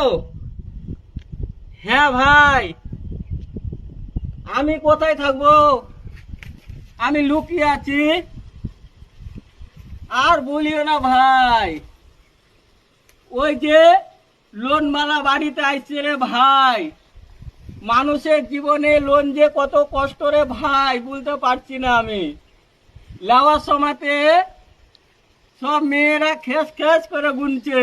ও হ্যাঁ ভাই, আমি কোথায় থাকবো? আমি লুকিয়ে আছি। আর বলিও না ভাই, ওই যে লোনওয়ালা বাড়িতে আইছে রে ভাই। মানুষের জীবনে লোন যে কত কষ্ট রে ভাই, বলতে পারছি না আমি। নেওয়ার সময়তে সব মেয়েরা খেস খেস করে গুনছে,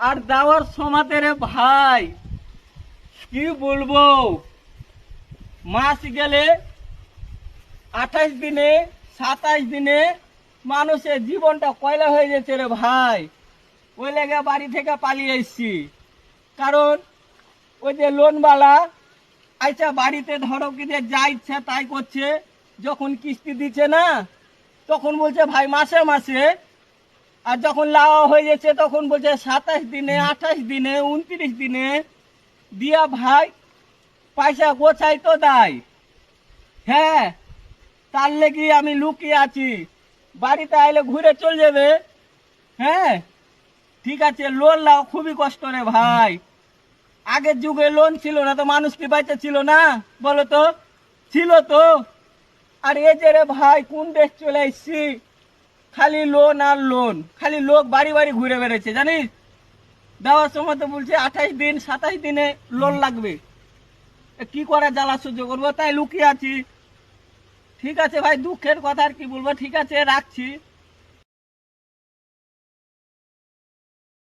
আর দেওয়ার সময়তে রে ভাই কি বলবো, মাস গেলে 28 দিনে 27 দিনে মানুষের জীবনটা কয়লা হয়ে যাচ্ছে রে ভাই। ওই লেগে বাড়ি থেকে পালিয়ে এসছি। কারণ ওই যে লোনওয়ালা আচ্ছা বাড়িতে ধরো কি যে যা ইচ্ছা তাই করছে, যখন কিস্তি দিচ্ছে না তখন বলছে ভাই মাসে মাসে, আর যখন লাওয়া হয়ে যাচ্ছে তখন বলছে 27 দিনে 28 দিনে 29 দিনে দিয়া ভাই পয়সা গোছাই তো দেয়। হ্যাঁ, তার লেগে আমি লুকিয়ে আছি, বাড়িতে আইলে ঘুরে চলে যাবে। হ্যাঁ ঠিক আছে, লোন লাও খুবই কষ্ট রে ভাই। আগের যুগে লোন ছিল না তো মানুষ কি বাচ্চা ছিল না বলো তো? ছিল তো। আর এই যে রে ভাই কোন দেশ চলে এসছি, খালি লোন আর লোন, খালি লোক বাড়ি বাড়ি ঘুরে বেড়েছে জানিস। দেওয়ার সময় তো বলছে 28 দিন 27 দিনে লোন লাগবে। কি করে জ্বালা সহ্য করবো, তাই লুকিয়ে আছি। ঠিক আছে ভাই, দুঃখের কথা আর কি বলবো। ঠিক আছে, রাখছি।